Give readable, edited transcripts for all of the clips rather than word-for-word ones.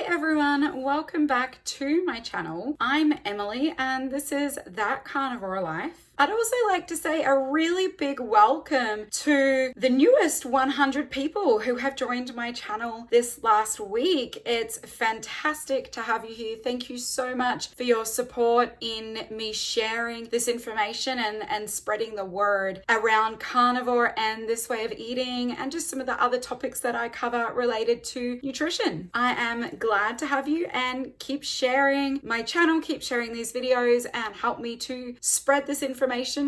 everyone, welcome back to my channel. I'm Emily and this is That Carnivore Life. I'd also like to say a really big welcome to the newest 100 people who have joined my channel this last week. It's fantastic to have you here. Thank you so much for your support in me sharing this information and spreading the word around carnivore and this way of eating and just some of the other topics that I cover related to nutrition. I am glad to have you and keep sharing my channel, keep sharing these videos and help me to spread this information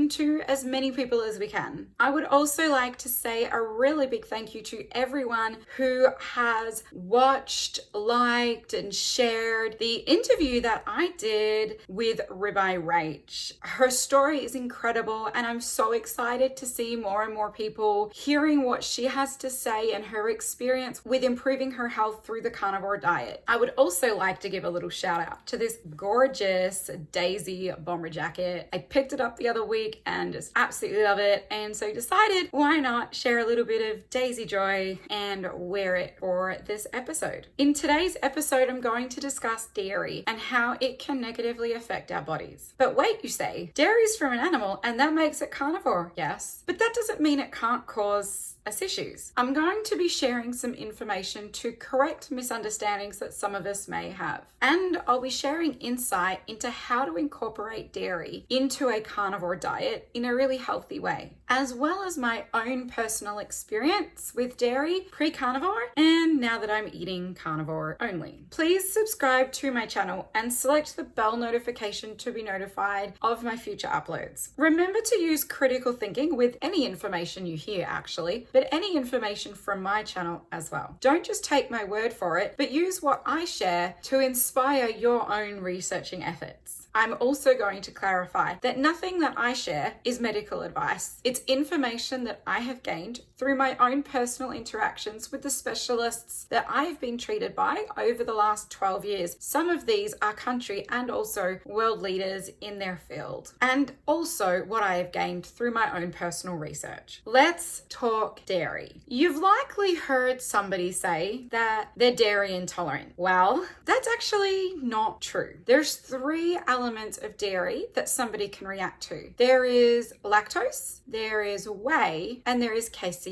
to as many people as we can. I would also like to say a really big thank you to everyone who has watched, liked, and shared the interview that I did with Rach. Her story is incredible and I'm so excited to see more and more people hearing what she has to say and her experience with improving her health through the carnivore diet. I would also like to give a little shout out to this gorgeous Daisy bomber jacket. I picked it up the other week and just absolutely love it, and so decided why not share a little bit of Daisy joy and wear it for this episode. In today's episode, I'm going to discuss dairy and how it can negatively affect our bodies. But wait, you say, dairy is from an animal and that makes it carnivore. Yes, but that doesn't mean it can't cause us issues. I'm going to be sharing some information to correct misunderstandings that some of us may have. And I'll be sharing insight into how to incorporate dairy into a carnivore diet in a really healthy way, as well as my own personal experience with dairy pre-carnivore and now that I'm eating carnivore only. Please subscribe to my channel and select the bell notification to be notified of my future uploads. Remember to use critical thinking with any information you hear actually, but any information from my channel as well. Don't just take my word for it, but use what I share to inspire your own researching efforts. I'm also going to clarify that nothing that I share is medical advice. It's information that I have gained through my own personal interactions with the specialists that I've been treated by over the last 12 years. Some of these are country and also world leaders in their field, and also what I have gained through my own personal research. Let's talk dairy. You've likely heard somebody say that they're dairy intolerant. Well, that's actually not true. There's three elements of dairy that somebody can react to. There is lactose, there is whey, and there is casein.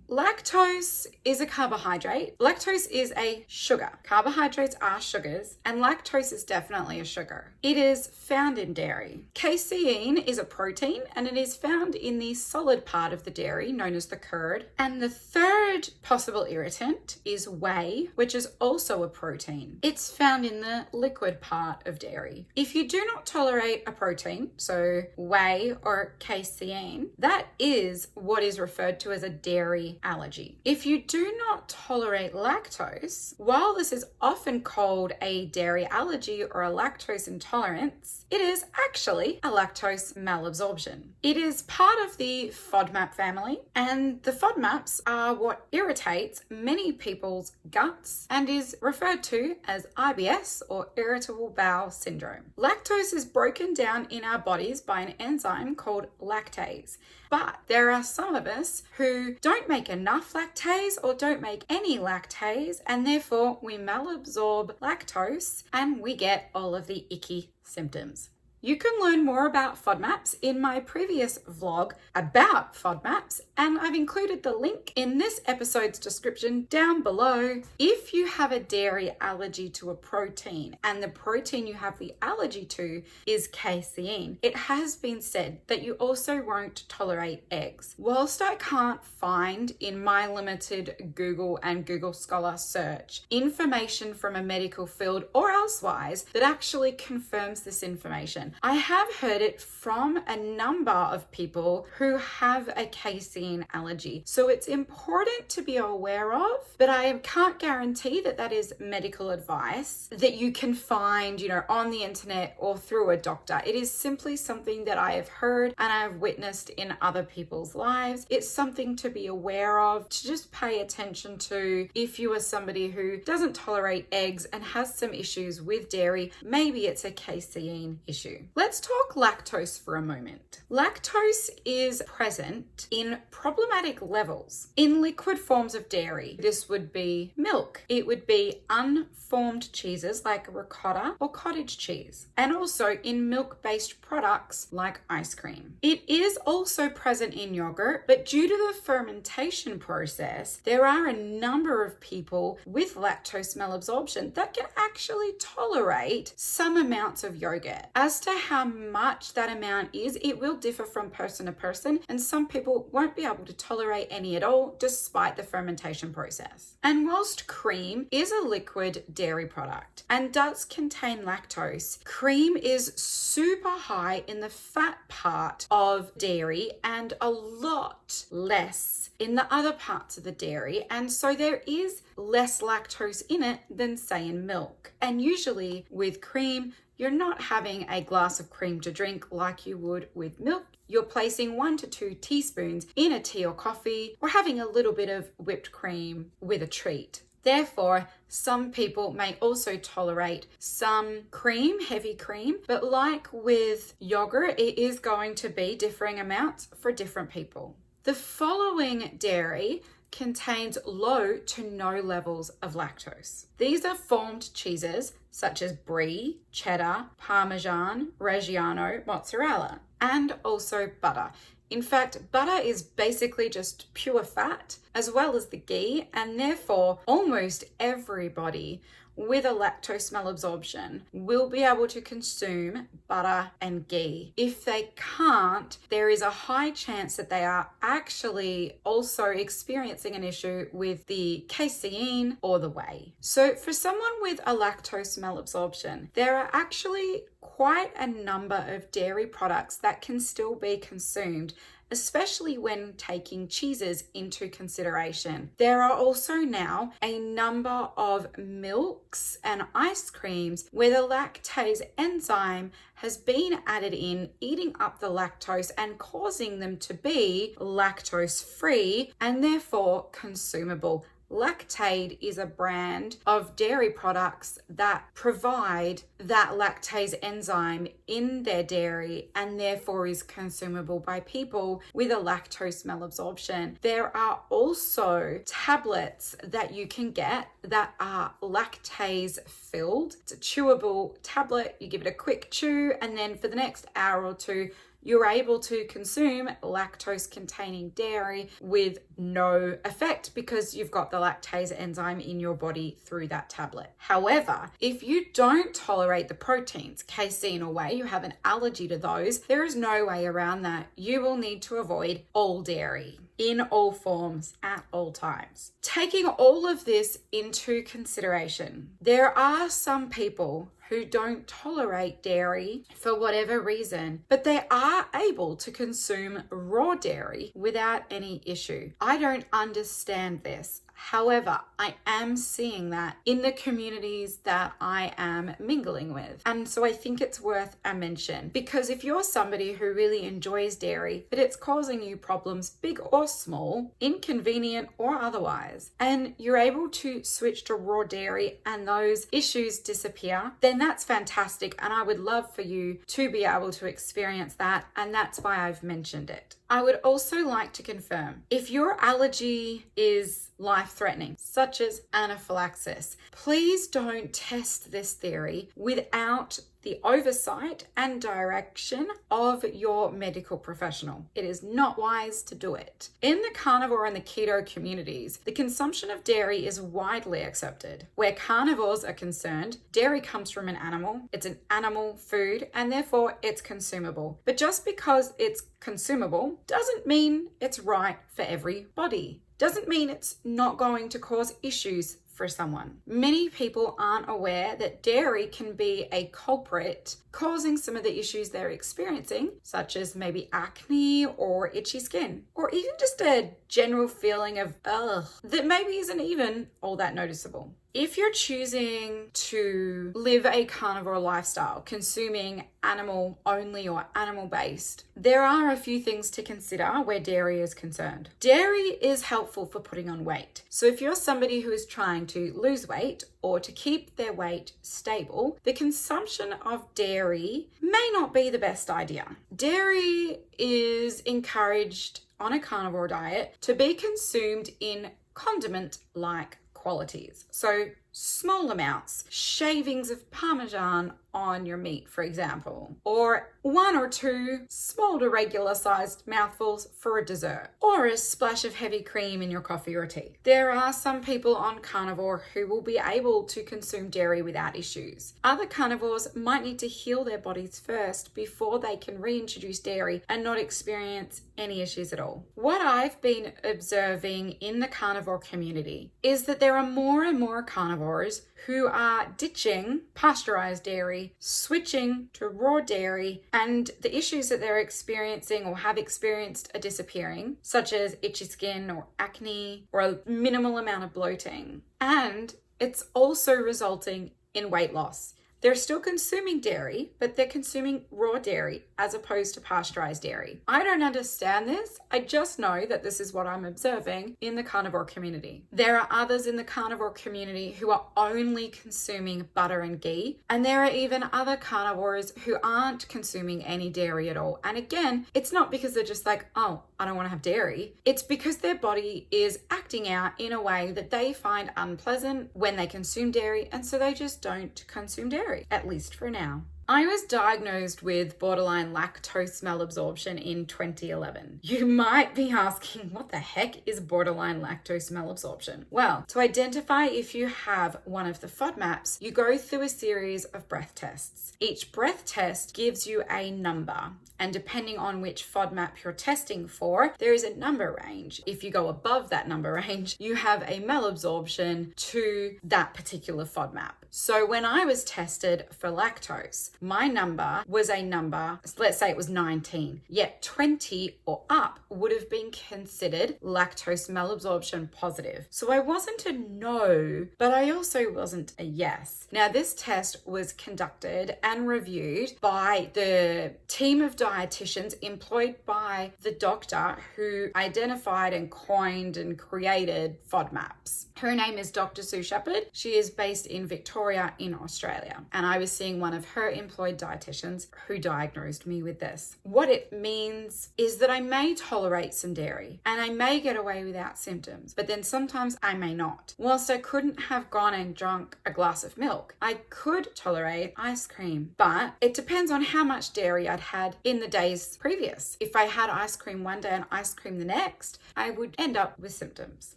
Lactose is a carbohydrate. Lactose is a sugar. Carbohydrates are sugars, and lactose is definitely a sugar. It is found in dairy. Casein is a protein, and it is found in the solid part of the dairy, known as the curd. And the third possible irritant is whey, which is also a protein. It's found in the liquid part of dairy. If you do not tolerate a protein, so whey or casein, that is what is referred to as a dairy allergy. If you do not tolerate lactose, while this is often called a dairy allergy or a lactose intolerance, it is actually a lactose malabsorption. It is part of the FODMAP family, and the FODMAPs are what irritates many people's guts and is referred to as IBS or irritable bowel syndrome. Lactose is broken down in our bodies by an enzyme called lactase. But there are some of us who don't make enough lactase or don't make any lactase, and therefore we malabsorb lactose and we get all of the icky symptoms. You can learn more about FODMAPs in my previous vlog about FODMAPs, and I've included the link in this episode's description down below. If you have a dairy allergy to a protein and the protein you have the allergy to is casein, it has been said that you also won't tolerate eggs. Whilst I can't find in my limited Google and Google Scholar search information from a medical field or elsewise that actually confirms this information, I have heard it from a number of people who have a casein allergy. So it's important to be aware of, but I can't guarantee that that is medical advice that you can find, on the internet or through a doctor. It is simply something that I have heard and I've witnessed in other people's lives. It's something to be aware of, to just pay attention to if you are somebody who doesn't tolerate eggs and has some issues with dairy. Maybe it's a casein issue. Let's talk lactose for a moment. Lactose is present in problematic levels in liquid forms of dairy. This would be milk. It would be unformed cheeses like ricotta or cottage cheese, and also in milk-based products like ice cream. It is also present in yogurt, but due to the fermentation process, there are a number of people with lactose malabsorption that can actually tolerate some amounts of yogurt. As to how much that amount is, it will differ from person to person, and some people won't be able to tolerate any at all despite the fermentation process. And whilst cream is a liquid dairy product and does contain lactose, cream is super high in the fat part of dairy and a lot less in the other parts of the dairy, and so there is less lactose in it than say in milk. And usually with cream, you're not having a glass of cream to drink like you would with milk. You're placing 1 to 2 teaspoons in a tea or coffee, or having a little bit of whipped cream with a treat. Therefore, some people may also tolerate some cream, heavy cream, but like with yogurt, it is going to be differing amounts for different people. The following dairy contains low to no levels of lactose. These are formed cheeses such as brie, cheddar, parmesan, reggiano, mozzarella, and also butter. In fact, butter is basically just pure fat as well as the ghee, and therefore almost everybody with a lactose malabsorption will be able to consume butter and ghee. If they can't, there is a high chance that they are actually also experiencing an issue with the casein or the whey. So for someone with a lactose malabsorption, there are actually quite a number of dairy products that can still be consumed, especially when taking cheeses into consideration. There are also now a number of milks and ice creams where the lactase enzyme has been added in, eating up the lactose and causing them to be lactose free and therefore consumable. Lactaid is a brand of dairy products that provide that lactase enzyme in their dairy and therefore is consumable by people with a lactose malabsorption. There are also tablets that you can get that are lactase filled. It's a chewable tablet. You give it a quick chew, and then for the next hour or two, you're able to consume lactose containing dairy with no effect because you've got the lactase enzyme in your body through that tablet. However, if you don't tolerate the proteins, casein or whey, you have an allergy to those, there is no way around that. You will need to avoid all dairy in all forms at all times. Taking all of this into consideration, there are some people who don't tolerate dairy for whatever reason, but they are able to consume raw dairy without any issue. I don't understand this. However, I am seeing that in the communities that I am mingling with. And so I think it's worth a mention, because if you're somebody who really enjoys dairy, but it's causing you problems, big or small, inconvenient or otherwise, and you're able to switch to raw dairy and those issues disappear, then that's fantastic. And I would love for you to be able to experience that. And that's why I've mentioned it. I would also like to confirm, if your allergy is life-threatening, such as anaphylaxis, please don't test this theory without the oversight and direction of your medical professional. It is not wise to do it. In the carnivore and the keto communities, the consumption of dairy is widely accepted. Where carnivores are concerned, dairy comes from an animal, it's an animal food, and therefore it's consumable. But just because it's consumable doesn't mean it's right for everybody. Doesn't mean it's not going to cause issues for someone. Many people aren't aware that dairy can be a culprit causing some of the issues they're experiencing, such as maybe acne or itchy skin, or even just a general feeling of ugh that maybe isn't even all that noticeable. If you're choosing to live a carnivore lifestyle, consuming animal only or animal based, there are a few things to consider where dairy is concerned. Dairy is helpful for putting on weight. So if you're somebody who is trying to lose weight or to keep their weight stable, the consumption of dairy dairy may not be the best idea. Dairy is encouraged on a carnivore diet to be consumed in condiment-like qualities. So small amounts, shavings of Parmesan on your meat, for example, or 1 or 2 small to regular sized mouthfuls for a dessert, or a splash of heavy cream in your coffee or tea. There are some people on carnivore who will be able to consume dairy without issues. Other carnivores might need to heal their bodies first before they can reintroduce dairy and not experience any issues at all. What I've been observing in the carnivore community is that there are more and more carnivores who are ditching pasteurized dairy, switching to raw dairy, and the issues that they're experiencing or have experienced are disappearing, such as itchy skin or acne or a minimal amount of bloating. And it's also resulting in weight loss. They're still consuming dairy, but they're consuming raw dairy as opposed to pasteurized dairy. I don't understand this. I just know that this is what I'm observing in the carnivore community. There are others in the carnivore community who are only consuming butter and ghee, and there are even other carnivores who aren't consuming any dairy at all. And again, it's not because they're just like, oh, I don't want to have dairy. It's because their body is acting out in a way that they find unpleasant when they consume dairy, and so they just don't consume dairy, at least for now. I was diagnosed with borderline lactose malabsorption in 2011. You might be asking, what the heck is borderline lactose malabsorption? Well, to identify if you have one of the FODMAPs, you go through a series of breath tests. Each breath test gives you a number, and depending on which FODMAP you're testing for, there is a number range. If you go above that number range, you have a malabsorption to that particular FODMAP. So when I was tested for lactose, my number was a number, let's say it was 19, yet 20 or up would have been considered lactose malabsorption positive. So I wasn't a no, but I also wasn't a yes. Now this test was conducted and reviewed by the team of dietitians employed by the doctor who identified and coined and created FODMAPs. Her name is Dr. Sue Shepherd. She is based in Victoria in Australia, and I was seeing one of her employed dietitians who diagnosed me with this. What it means is that I may tolerate some dairy and I may get away without symptoms, but then sometimes I may not. Whilst I couldn't have gone and drunk a glass of milk, I could tolerate ice cream, but it depends on how much dairy I'd had in the days previous. If I had ice cream one day and ice cream the next, I would end up with symptoms.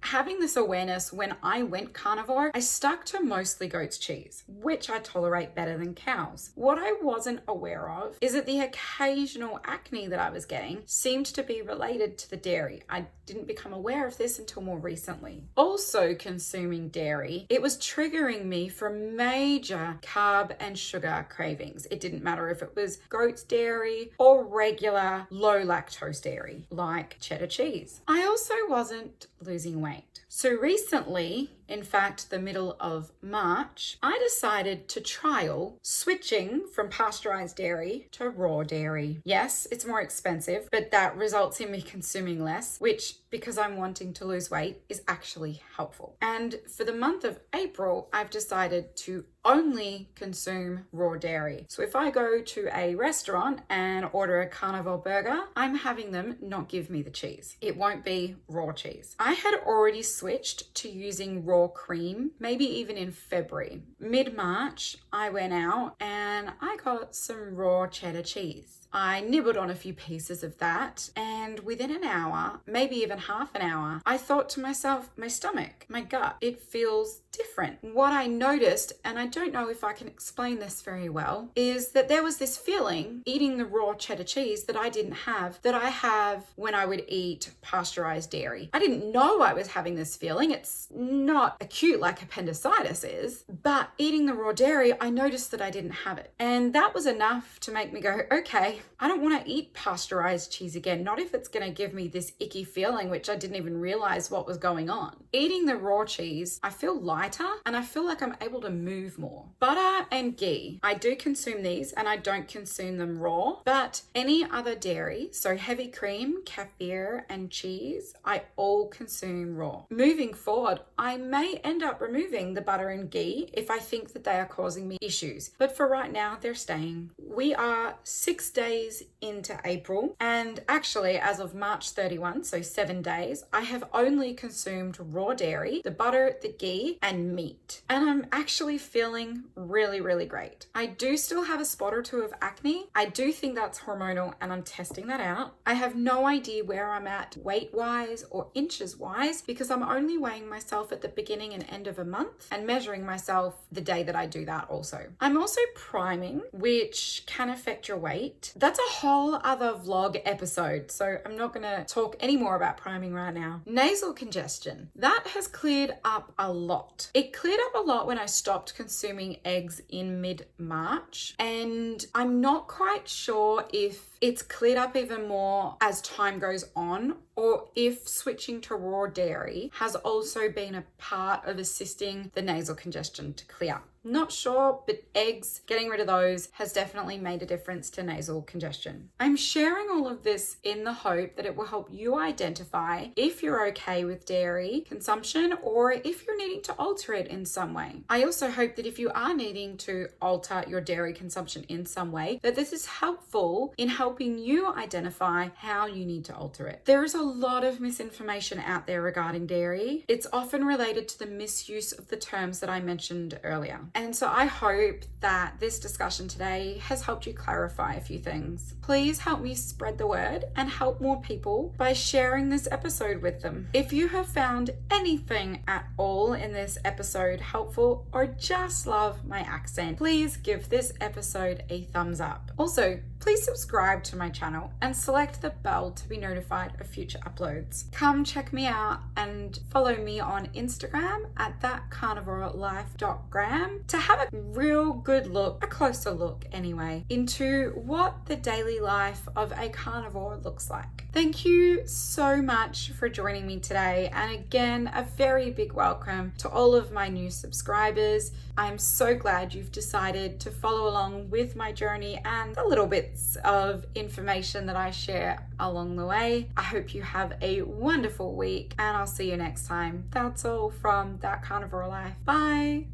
Having this awareness when I went carnivore, I stuck to mostly goat's cheese, which I tolerate better than cows. What I wasn't aware of is that the occasional acne that I was getting seemed to be related to the dairy. I didn't become aware of this until more recently. Also consuming dairy, it was triggering me for major carb and sugar cravings. It didn't matter if it was goat's dairy or regular low lactose dairy, like cheddar cheese. I also wasn't losing weight. So recently, in fact, the middle of March, I decided to trial switching from pasteurized dairy to raw dairy. Yes, it's more expensive, but that results in me consuming less, which, because I'm wanting to lose weight, is actually helpful. And for the month of April, I've decided to only consume raw dairy. So if I go to a restaurant and order a carnivore burger, I'm having them not give me the cheese. It won't be raw cheese. I had already switched to using raw cream, maybe even in February. Mid-March, I went out and I got some raw cheddar cheese. I nibbled on a few pieces of that, and within an hour, maybe even half an hour, I thought to myself, my stomach, my gut, it feels different. What I noticed, and I don't know if I can explain this very well, is that there was this feeling eating the raw cheddar cheese that I didn't have, that I have when I would eat pasteurized dairy. I didn't know I was having this feeling. It's not acute like appendicitis is, but eating the raw dairy, I noticed that I didn't have it. And that was enough to make me go, okay, I don't want to eat pasteurized cheese again, not if it's going to give me this icky feeling, which I didn't even realize what was going on. Eating the raw cheese, I feel lighter and I feel like I'm able to move more. Butter and ghee, I do consume these and I don't consume them raw, but any other dairy, so heavy cream, kefir and cheese, I all consume raw. Moving forward, I may end up removing the butter and ghee if I think that they are causing me issues, but for right now, they're staying. We are 6 days into April, and actually as of March 31, so 7 days, I have only consumed raw dairy, the butter, the ghee, and meat. And I'm actually feeling really, really great. I do still have a spot or two of acne. I do think that's hormonal and I'm testing that out. I have no idea where I'm at weight-wise or inches-wise because I'm only weighing myself at the beginning and end of a month and measuring myself the day that I do that also. I'm also priming, which can affect your weight. That's a whole other vlog episode, so I'm not going to talk any more about priming right now. Nasal congestion. That has cleared up a lot. It cleared up a lot when I stopped consuming eggs in mid-March, and I'm not quite sure if it's cleared up even more as time goes on, or if switching to raw dairy has also been a part of assisting the nasal congestion to clear. Not sure, but eggs, getting rid of those has definitely made a difference to nasal congestion. I'm sharing all of this in the hope that it will help you identify if you're okay with dairy consumption or if you're needing to alter it in some way. I also hope that if you are needing to alter your dairy consumption in some way, that this is helpful in helping you identify how you need to alter it. There is a lot of misinformation out there regarding dairy. It's often related to the misuse of the terms that I mentioned earlier. And so I hope that this discussion today has helped you clarify a few things. Please help me spread the word and help more people by sharing this episode with them. If you have found anything at all in this episode helpful or just love my accent, please give this episode a thumbs up. Also, please subscribe to my channel and select the bell to be notified of future uploads. Come check me out and follow me on Instagram at thatcarnivorelife.gram to have a real good look, a closer look anyway, into what the daily life of a carnivore looks like. Thank you so much for joining me today. And again, a very big welcome to all of my new subscribers. I'm so glad you've decided to follow along with my journey and the little bits of information that I share along the way. I hope you have a wonderful week and I'll see you next time. That's all from That Carnivore Life. Bye.